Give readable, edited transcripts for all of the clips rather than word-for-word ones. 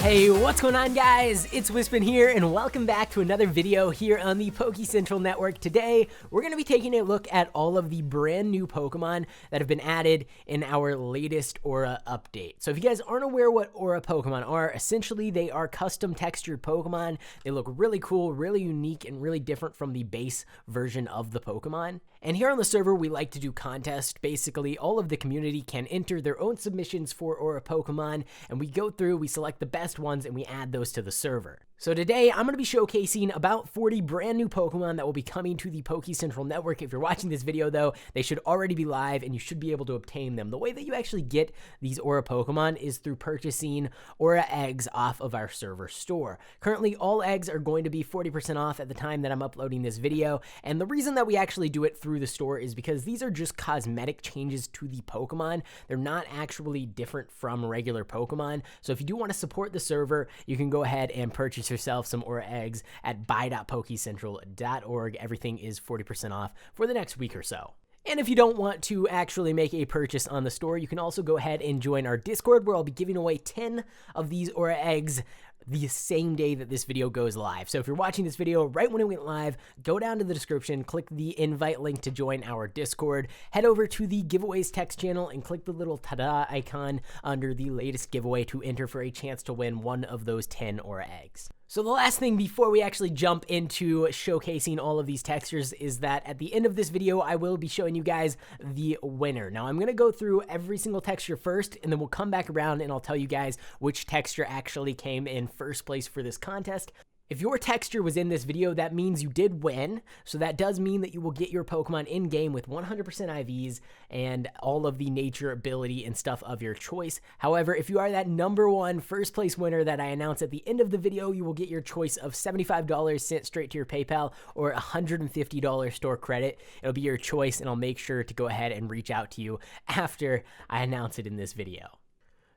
Hey, what's going on, guys? It's Wispin here, and welcome back to another video here on the Pokecentral network. Today, we're going to be taking a look at all of the brand new Pokemon that have been added in our latest Aura update. So if you guys aren't aware what Aura Pokemon are, essentially they are custom textured Pokemon. They look really cool, really unique, and really different from the base version of the Pokemon. And here on the server, we like to do contests. Basically, all of the community can enter their own submissions for Aura Pokemon, and we go through, we select the best ones, and we add those to the server. So today, I'm going to be showcasing about 40 brand new Pokemon that will be coming to the Pokecentral network. If you're watching this video, though, they should already be live, and you should be able to obtain them. The way that you actually get these Aura Pokemon is through purchasing Aura eggs off of our server store. Currently, all eggs are going to be 40% off at the time that I'm uploading this video, and the reason that we actually do it through the store is because these are just cosmetic changes to the Pokemon. They're not actually different from regular Pokemon. So if you do want to support the server, you can go ahead and purchase yourself some Aura eggs at buy.pokecentral.org. Everything is 40% off for the next week or so. And if you don't want to actually make a purchase on the store, you can also go ahead and join our Discord, where I'll be giving away 10 of these Aura eggs the same day that this video goes live. So if you're watching this video right when it went live, go down to the description, click the invite link to join our Discord, head over to the giveaways text channel, and click the little ta-da icon under the latest giveaway to enter for a chance to win one of those 10 Aura eggs. So the last thing before we actually jump into showcasing all of these textures is that at the end of this video, I will be showing you guys the winner. Now, I'm going to go through every single texture first, and then we'll come back around and I'll tell you guys which texture actually came in first place for this contest. If your texture was in this video, that means you did win. So that does mean that you will get your Pokemon in-game with 100% IVs and all of the nature ability and stuff of your choice. However, if you are that #1 first place winner that I announce at the end of the video, you will get your choice of $75 sent straight to your PayPal or $150 store credit. It'll be your choice, and I'll make sure to go ahead and reach out to you after I announce it in this video.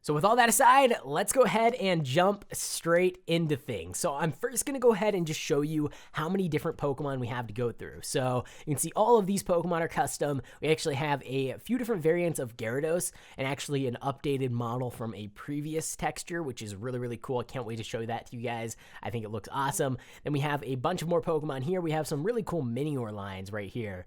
So with all that aside, let's go ahead and jump straight into things. So I'm first going to go ahead and just show you how many different Pokemon we have to go through. So you can see all of these Pokemon are custom. We actually have a few different variants of Gyarados and actually an updated model from a previous texture, which is really, really cool. I can't wait to show that to you guys. I think it looks awesome. Then we have a bunch of more Pokemon here. We have some really cool Minior lines right here,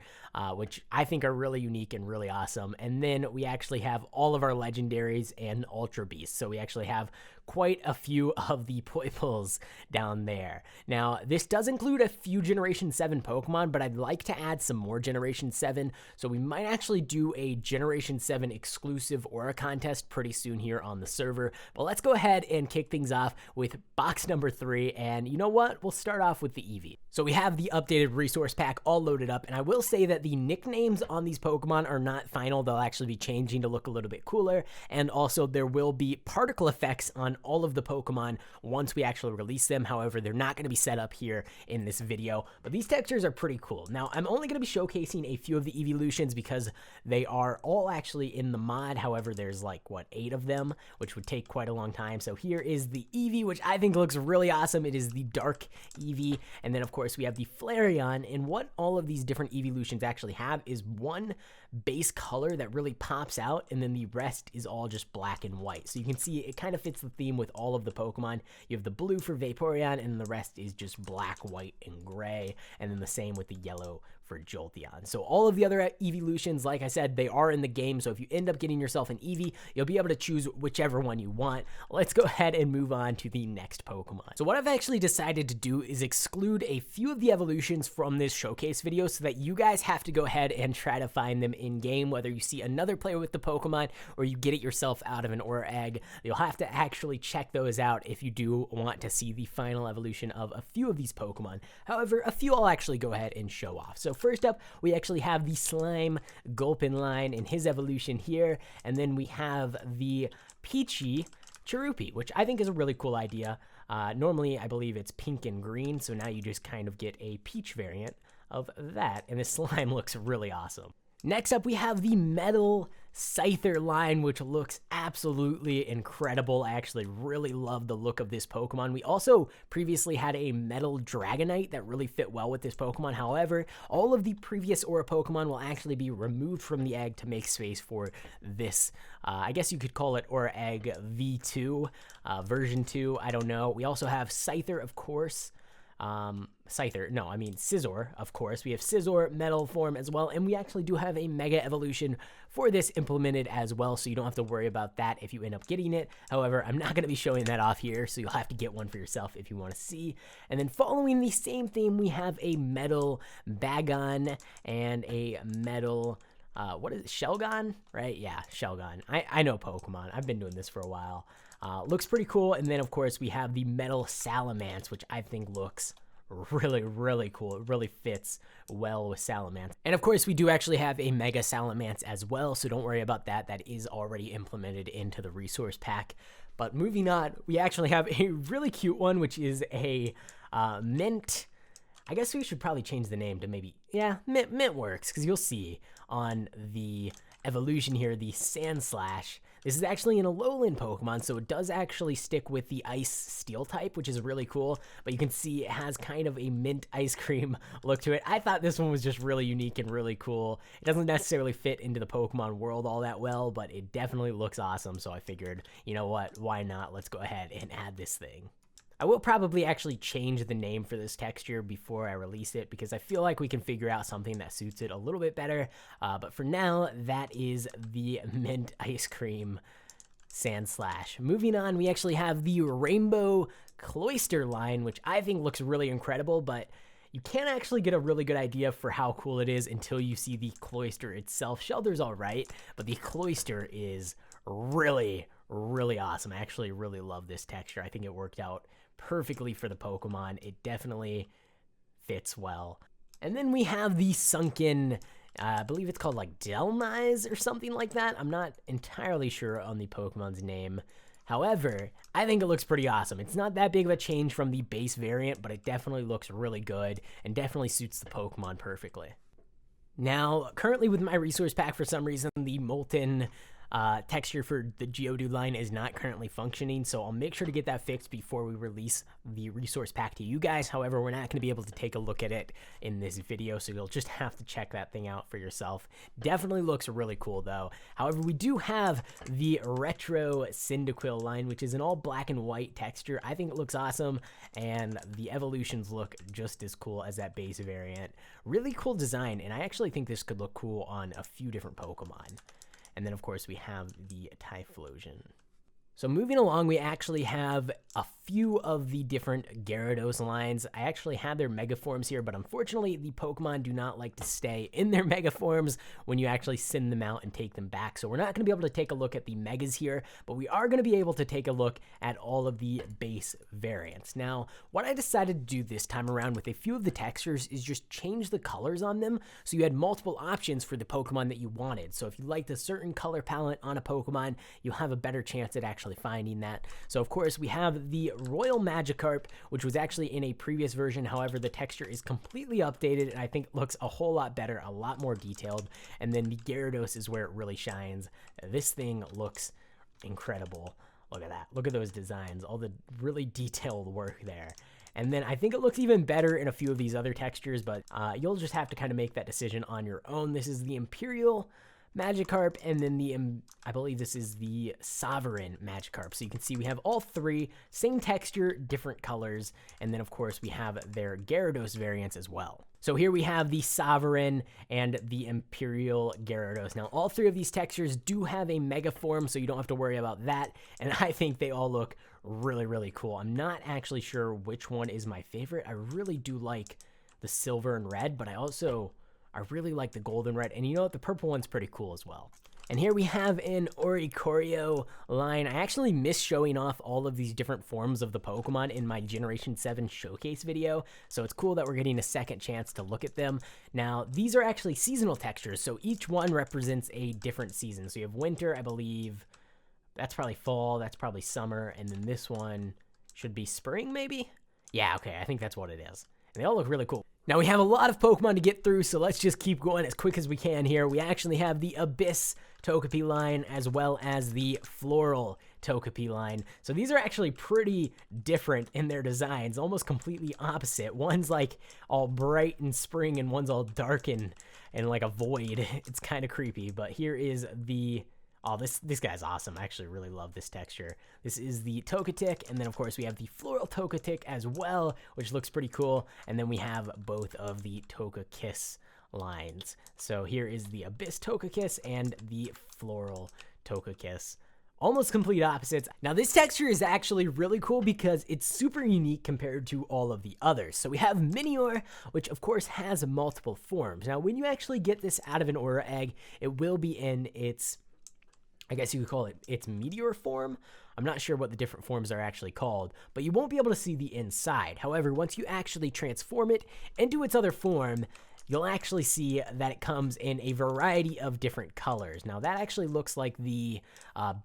which I think are really unique and really awesome. And then we actually have all of our legendaries and Ultra Beasts. So we actually have quite a few of the Poipoles down there. Now, this does include a few Generation 7 Pokemon, but I'd like to add some more Generation 7, so we might actually do a Generation 7 exclusive Aura contest pretty soon here on the server. But let's go ahead and kick things off with box number 3, and you know what? We'll start off with the Eevee. So we have the updated resource pack all loaded up, and I will say that the nicknames on these Pokemon are not final. They'll actually be changing to look a little bit cooler, and also there will be particle effects on all of the Pokemon once we actually release them. However, they're not going to be set up here in this video, but these textures are pretty cool. Now, I'm only going to be showcasing a few of the evolutions because they are all actually in the mod. However, there's like, 8 of them, which would take quite a long time. So here is the Eevee, which I think looks really awesome. It is the Dark Eevee, and then of course we have the Flareon, and what all of these different evolutions actually have is one base color that really pops out, and then the rest is all just black and white. So you can see it kind of fits the theme with all of the Pokemon. You have the blue for Vaporeon, and the rest is just black, white, and gray, and then the same with the yellow for Jolteon. So all of the other evolutions, like I said, they are in the game, so if you end up getting yourself an Eevee, you'll be able to choose whichever one you want. Let's go ahead and move on to the next Pokemon. So what I've actually decided to do is exclude a few of the evolutions from this showcase video so that you guys have to go ahead and try to find them in-game, whether you see another player with the Pokemon or you get it yourself out of an Aura egg. You'll have to actually check those out if you do want to see the final evolution of a few of these Pokemon. However, a few I'll actually go ahead and show off. So first up, we actually have the Slime Gulpin line in his evolution here, and then we have the Peachy Cherupi, which I think is a really cool idea. Normally, I believe it's pink and green, so now you just kind of get a peach variant of that, and this slime looks really awesome. Next up, we have the Metal Scyther line, which looks absolutely incredible. I actually really love the look of this Pokemon. We also previously had a Metal Dragonite that really fit well with this Pokemon. However, all of the previous Aura Pokemon will actually be removed from the egg to make space for this. I guess you could call it Aura Egg V2, version 2. I don't know. We also have Scyther, of course. Scizor, of course. We have Scizor metal form as well, and we actually do have a Mega Evolution for this implemented as well, so you don't have to worry about that if you end up getting it. However, I'm not going to be showing that off here, so you'll have to get one for yourself if you want to see. And then following the same theme, we have a metal Bagon and a metal... what is it? Shelgon? Right? Yeah, Shelgon. I know Pokemon. I've been doing this for a while. Looks pretty cool. And then, of course, we have the Metal Salamence, which I think looks really, really cool. It really fits well with Salamence. And, of course, we do actually have a Mega Salamence as well, so don't worry about that. That is already implemented into the resource pack. But moving on, we actually have a really cute one, which is a Mint... I guess we should probably change the name to maybe, yeah, Mint works, because you'll see on the evolution here, the Sandslash. This is actually an Alolan Pokemon, so it does actually stick with the Ice Steel type, which is really cool. But you can see it has kind of a mint ice cream look to it. I thought this one was just really unique and really cool. It doesn't necessarily fit into the Pokemon world all that well, but it definitely looks awesome. So I figured, you know what, why not? Let's go ahead and add this thing. I will probably actually change the name for this texture before I release it because I feel like we can figure out something that suits it a little bit better. But for now, that is the Mint Ice Cream Sandslash. Moving on, we actually have the Rainbow Cloyster line, which I think looks really incredible, but you can't actually get a really good idea for how cool it is until you see the Cloyster itself. Shelter's all right, but the Cloyster is really, really awesome. I actually really love this texture. I think it worked out perfectly for the Pokemon. It definitely fits well. And then we have the sunken, I believe it's called like Delmise or something like that. I'm not entirely sure on the Pokemon's name. However, I think it looks pretty awesome. It's not that big of a change from the base variant, but it definitely looks really good and definitely suits the Pokemon perfectly. Now, currently with my resource pack, for some reason, the Molten texture for the Geodude line is not currently functioning, so I'll make sure to get that fixed before we release the resource pack to you guys. However, we're not going to be able to take a look at it in this video, so you'll just have to check that thing out for yourself. Definitely looks really cool, though. However, we do have the Retro Cyndaquil line, which is an all black and white texture. I think it looks awesome, and the evolutions look just as cool as that base variant. Really cool design, and I actually think this could look cool on a few different Pokemon. And then, of course, we have the Typhlosion. So moving along, we actually have a few of the different Gyarados lines. I actually had their Mega Forms here, but unfortunately, the Pokemon do not like to stay in their Mega Forms when you actually send them out and take them back. So we're not going to be able to take a look at the Megas here, but we are going to be able to take a look at all of the base variants. Now, what I decided to do this time around with a few of the textures is just change the colors on them so you had multiple options for the Pokemon that you wanted. So if you liked a certain color palette on a Pokemon, you'll have a better chance at actually finding that. So of course we have the Royal Magikarp, which was actually in a previous version. However, the texture is completely updated and I think it looks a whole lot better, a lot more detailed. And then the Gyarados is where it really shines. This thing looks incredible. Look at that. Look at those designs, all the really detailed work there. And then I think it looks even better in a few of these other textures, but you'll just have to kind of make that decision on your own. This is the Imperial Magikarp, and then the, I believe this is the Sovereign Magikarp. So you can see we have all three, same texture, different colors, and then of course we have their Gyarados variants as well. So here we have the Sovereign and the Imperial Gyarados. Now all three of these textures do have a Mega Form, so you don't have to worry about that, and I think they all look really, really cool. I'm not actually sure which one is my favorite. I really do like the Silver and Red, but I really like the gold and red, and you know what, the purple one's pretty cool as well. And here we have an Oricorio line. I actually missed showing off all of these different forms of the Pokemon in my Generation 7 showcase video, so it's cool that we're getting a second chance to look at them. Now, these are actually seasonal textures, so each one represents a different season. So you have winter, I believe, that's probably fall, that's probably summer, and then this one should be spring, maybe? Yeah, okay, I think that's what it is. And they all look really cool. Now we have a lot of Pokemon to get through, so let's just keep going as quick as we can here. We actually have the Abyss Togepi line as well as the Floral Togepi line. So these are actually pretty different in their designs, almost completely opposite. One's like all bright and spring and one's all dark and like a void. It's kind of creepy, but here is the... Oh, this guy's awesome. I actually really love this texture. This is the Togetic, and then of course we have the Floral Togetic as well, which looks pretty cool. And then we have both of the Togekiss lines. So here is the Abyss Togekiss and the Floral Togekiss. Almost complete opposites. Now this texture is actually really cool because it's super unique compared to all of the others. So we have Minior, which of course has multiple forms. Now when you actually get this out of an Aura Egg, it will be in its... I guess you could call it its meteor form. I'm not sure what the different forms are actually called, but you won't be able to see the inside. However, once you actually transform it into its other form, you'll actually see that it comes in a variety of different colors. Now that actually looks like the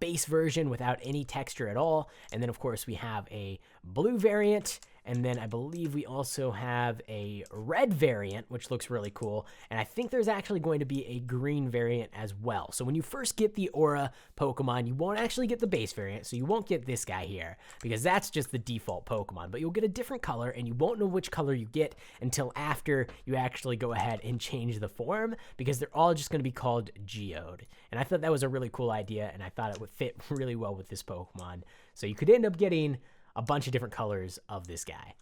base version without any texture at all. And then of course we have a blue variant, and then I believe we also have a red variant, which looks really cool. And I think there's actually going to be a green variant as well. So when you first get the Aura Pokemon, you won't actually get the base variant. So you won't get this guy here because that's just the default Pokemon. But you'll get a different color, and you won't know which color you get until after you actually go ahead and change the form, because they're all just going to be called Geode. And I thought that was a really cool idea, and I thought it would fit really well with this Pokemon. So you could end up getting a bunch of different colors of this guy.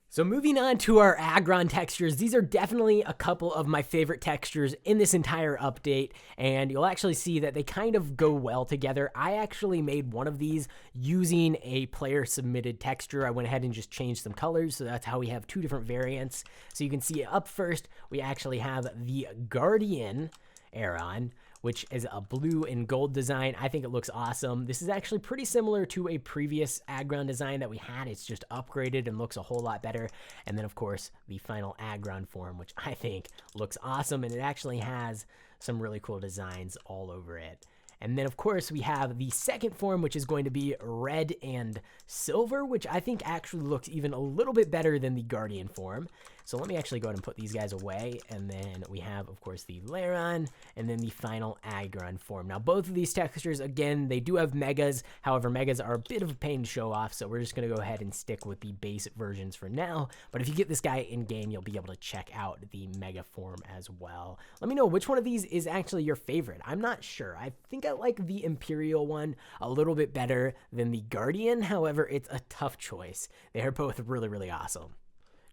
So moving on to our Aggron textures, these are definitely a couple of my favorite textures in this entire update, and you'll actually see that they kind of go well together. I actually made one of these using a player-submitted texture. I went ahead and just changed some colors, so that's how we have two different variants. So you can see up first, we actually have the Guardian Aron, which is a blue and gold design. I think it looks awesome. This is actually pretty similar to a previous Aggron design that we had. It's just upgraded and looks a whole lot better. And then, of course, the final Aggron form, which I think looks awesome, and it actually has some really cool designs all over it. And then, of course, we have the second form, which is going to be red and silver, which I think actually looks even a little bit better than the Guardian form. So let me actually go ahead and put these guys away. And then we have, of course, the Lairon and then the final Aggron form. Now, both of these textures, again, they do have Megas. However, Megas are a bit of a pain to show off, so we're just going to go ahead and stick with the base versions for now. But if you get this guy in-game, you'll be able to check out the Mega form as well. Let me know which one of these is actually your favorite. I'm not sure. I think I like the Imperial one a little bit better than the Guardian. However, it's a tough choice. They are both really, really awesome.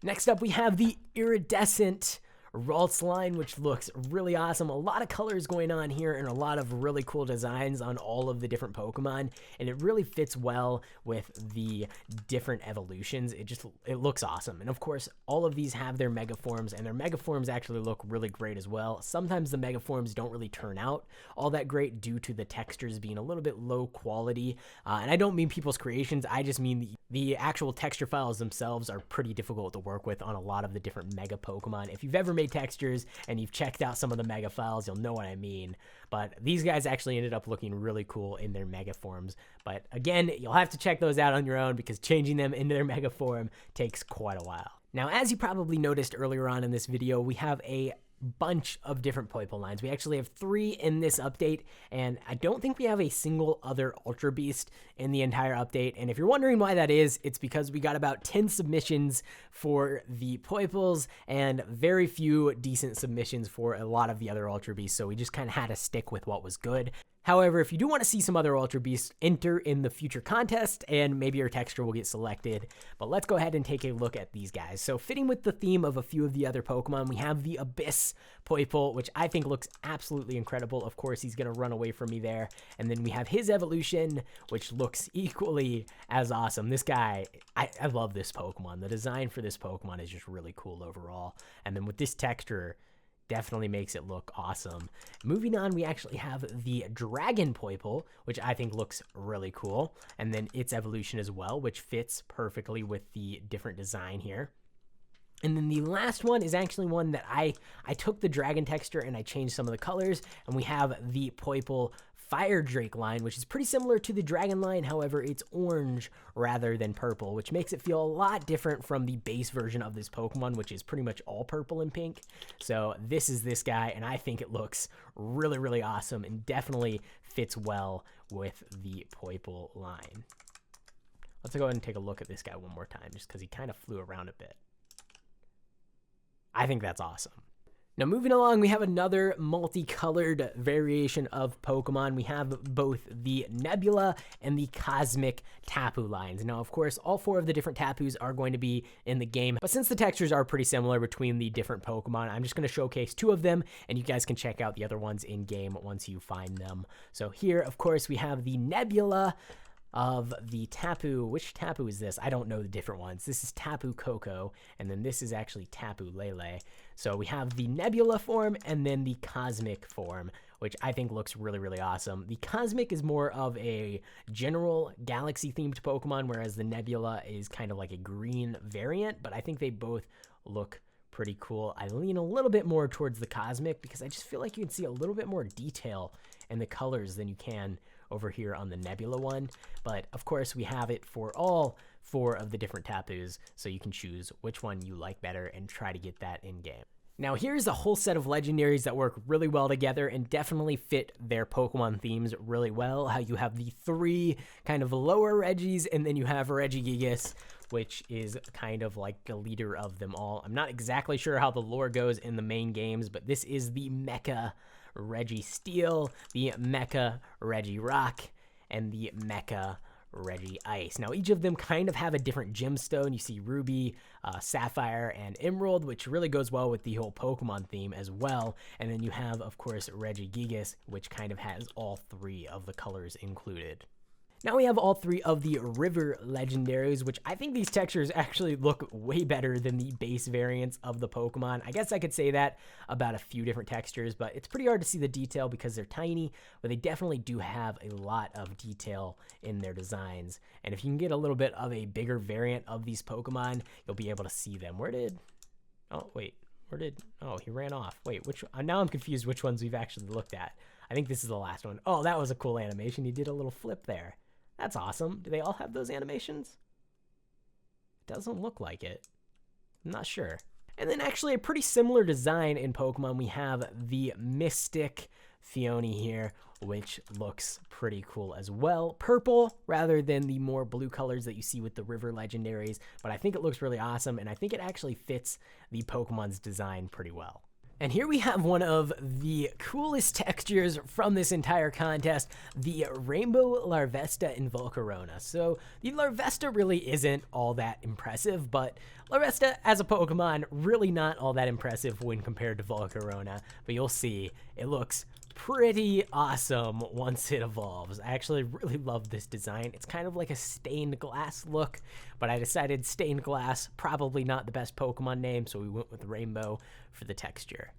Next up, we have the Iridescent Ralts line, which looks really awesome. A lot of colors going on here and a lot of really cool designs on all of the different Pokemon, and it really fits well with the different evolutions. It looks awesome. And of course, all of these have their Mega forms, and their Mega forms actually look really great as well. Sometimes the Mega forms don't really turn out all that great due to the textures being a little bit low quality. And I don't mean people's creations, I just mean the actual texture files themselves are pretty difficult to work with on a lot of the different Mega Pokemon. If you've ever made textures and you've checked out some of the Mega files, you'll know what I mean. But these guys actually ended up looking really cool in their Mega forms. But again, you'll have to check those out on your own because changing them into their Mega form takes quite a while. Now, as you probably noticed earlier on in this video, we have a bunch of different Poipo lines. We actually have 3 in this update, and I don't think we have a single other Ultra Beast in the entire update. And if you're wondering why that is, it's because we got about 10 submissions for the Poipos and very few decent submissions for a lot of the other Ultra Beasts, so we just kind of had to stick with what was good. However, if you do want to see some other Ultra Beasts, enter in the future contest, and maybe your texture will get selected. But let's go ahead and take a look at these guys. So fitting with the theme of a few of the other Pokemon, we have the Abyss Poipo, which I think looks absolutely incredible. Of course, he's going to run away from me there. And then we have his evolution, which looks equally as awesome. This guy, I love this Pokemon. The design for this Pokemon is just really cool overall. And then with this texture, definitely makes it look awesome. Moving on, we actually have the Dragon Poipo, which I think looks really cool. And then its evolution as well, which fits perfectly with the different design here. And then the last one is actually one that I took the dragon texture and I changed some of the colors. And we have the Poipo Fire Drake line, which is pretty similar to the Dragon line. However, it's orange rather than purple, which makes it feel a lot different from the base version of this Pokemon, which is pretty much all purple and pink. So this is this guy, and I think it looks really, really awesome and definitely fits well with the Poiple line. Let's go ahead and take a look at this guy one more time, just because he kind of flew around a bit. I think that's awesome. Now, moving along, we have another multicolored variation of Pokemon. We have both the Nebula and the Cosmic Tapu lines. Now, of course, all 4 of the different Tapus are going to be in the game, but since the textures are pretty similar between the different Pokemon, I'm just going to showcase 2 of them, and you guys can check out the other ones in game once you find them. So here, of course, we have the Nebula of the Tapu. Which Tapu is this? I don't know the different ones. This is Tapu Koko, and then this is actually Tapu Lele. So we have the Nebula form and then the Cosmic form, which I think looks really, really awesome. The Cosmic is more of a general galaxy-themed Pokemon, whereas the Nebula is kind of like a green variant, but I think they both look pretty cool. I lean a little bit more towards the Cosmic because I just feel like you can see a little bit more detail in the colors than you can over here on the Nebula one. But of course, we have it for all 4 of the different Tapus, so you can choose which one you like better and try to get that in game. Now, here's a whole set of legendaries that work really well together and definitely fit their Pokemon themes really well. How you have the 3 kind of lower Regis, and then you have Regigigas, which is kind of like the leader of them all. I'm not exactly sure how the lore goes in the main games, but this is the Mecha Registeel, the Mecha Regirock, and the Mecha Regice. Now, each of them kind of have a different gemstone. You see Ruby, Sapphire, and Emerald, which really goes well with the whole Pokemon theme as well. And then you have, of course, Regigigas, which kind of has all 3 of the colors included. Now we have all 3 of the river legendaries, which I think these textures actually look way better than the base variants of the Pokemon. I guess I could say that about a few different textures, but it's pretty hard to see the detail because they're tiny, but they definitely do have a lot of detail in their designs. And if you can get a little bit of a bigger variant of these Pokemon, you'll be able to see them. Oh, he ran off. Wait, now I'm confused which ones we've actually looked at. I think this is the last one. Oh, that was a cool animation. He did a little flip there. That's awesome. Do they all have those animations? Doesn't look like it. I'm not sure. And then actually a pretty similar design in Pokemon. We have the Mystic Phione here, which looks pretty cool as well. Purple rather than the more blue colors that you see with the river legendaries, but I think it looks really awesome, and I think it actually fits the Pokemon's design pretty well. And here we have one of the coolest textures from this entire contest, the Rainbow Larvesta in Volcarona. So the Larvesta really isn't all that impressive, but Larvesta as a Pokemon, really not all that impressive when compared to Volcarona. But you'll see, it looks pretty awesome once it evolves. I actually really love this design. It's kind of like a stained glass look, but I decided stained glass, probably not the best Pokemon name, so we went with Rainbow for the texture.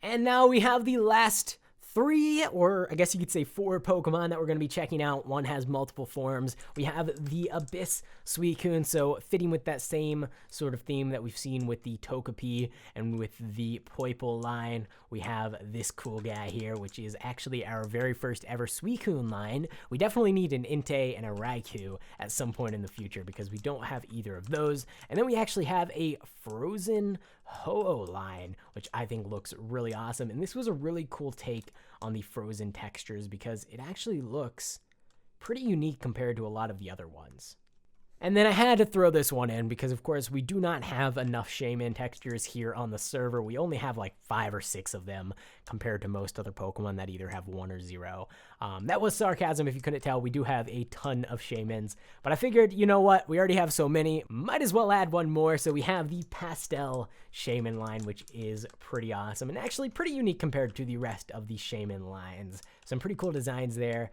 And now we have the last 3, or I guess you could say 4 Pokemon that we're going to be checking out. One has multiple forms. We have the Abyss Suicune, so fitting with that same sort of theme that we've seen with the Togepi and with the Poiple line. We have this cool guy here, which is actually our very first ever Suicune line. We definitely need an Entei and a Raikou at some point in the future because we don't have either of those. And then we actually have a Frozen Ho-Oh line, which I think looks really awesome. And this was a really cool take on the frozen textures because it actually looks pretty unique compared to a lot of the other ones. And then I had to throw this one in because, of course, we do not have enough Shaman textures here on the server. We only have like 5 or 6 of them compared to most other Pokemon that either have 1 or 0. That was sarcasm if you couldn't tell. We do have a ton of Shamans, but I figured, you know what? We already have so many. Might as well add one more. So we have the Pastel Shaman line, which is pretty awesome and actually pretty unique compared to the rest of the Shaman lines. Some pretty cool designs there.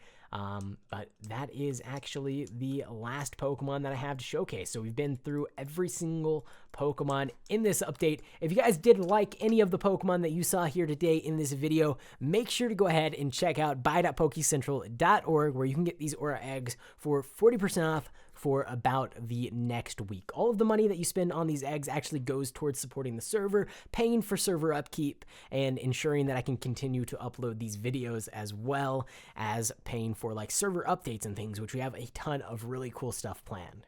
But that is actually the last Pokemon that I have to showcase. So we've been through every single Pokemon in this update. If you guys did like any of the Pokemon that you saw here today in this video, make sure to go ahead and check out buy.pokecentral.com Pokecentral.org, where you can get these Aura eggs for 40% off for about the next week. All of the money that you spend on these eggs actually goes towards supporting the server, paying for server upkeep, and ensuring that I can continue to upload these videos, as well as paying for like server updates and things, which we have a ton of really cool stuff planned.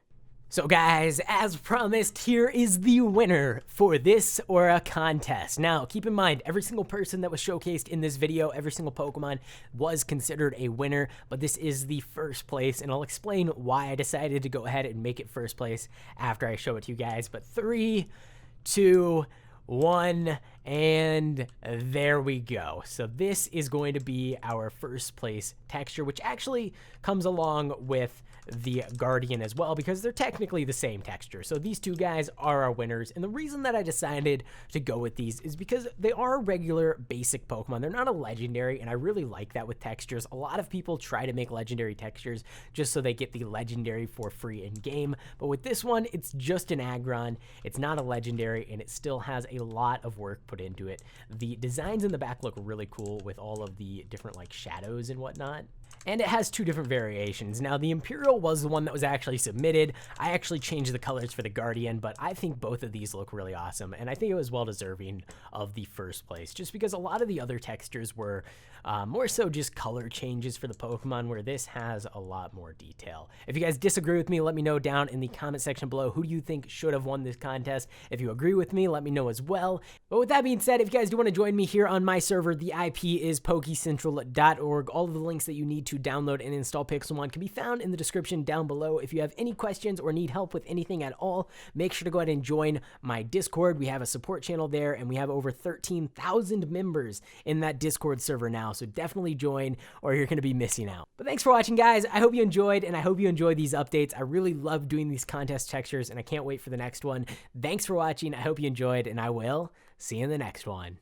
So guys, as promised, here is the winner for this Aura contest. Now, keep in mind, every single person that was showcased in this video, every single Pokemon was considered a winner, but this is the first place, and I'll explain why I decided to go ahead and make it first place after I show it to you guys. But 3, 2, 1, and there we go. So this is going to be our first place texture, which actually comes along with the Guardian as well, because they're technically the same texture. So these two guys are our winners, and the reason that I decided to go with these is because they are regular basic Pokemon. They're not a legendary, and I really like that with textures. A lot of people try to make legendary textures just so they get the legendary for free in game, but with this one, it's just an Aggron. It's not a legendary, and it still has a lot of work put into it. The designs in the back look really cool with all of the different like shadows and whatnot. And it has 2 different variations. Now, the Imperial was the one that was actually submitted. I actually changed the colors for the Guardian, but I think both of these look really awesome, and I think it was well deserving of the first place, just because a lot of the other textures were more so just color changes for the Pokemon, where this has a lot more detail. If you guys disagree with me, let me know down in the comment section below. Who do you think should have won this contest? If you agree with me, let me know as well. But with that being said, if you guys do want to join me here on my server, the IP is Pokecentral.org. All of the links that you need to download and install Pixelmon can be found in the description down below. If you have any questions or need help with anything at all, make sure to go ahead and join my Discord. We have a support channel there, and we have over 13,000 members in that Discord server now, so definitely join or you're going to be missing out. But thanks for watching, guys. I hope you enjoyed, and I hope you enjoyed these updates. I really love doing these contest textures, and I can't wait for the next one. Thanks for watching. I hope you enjoyed, and I will see you in the next one.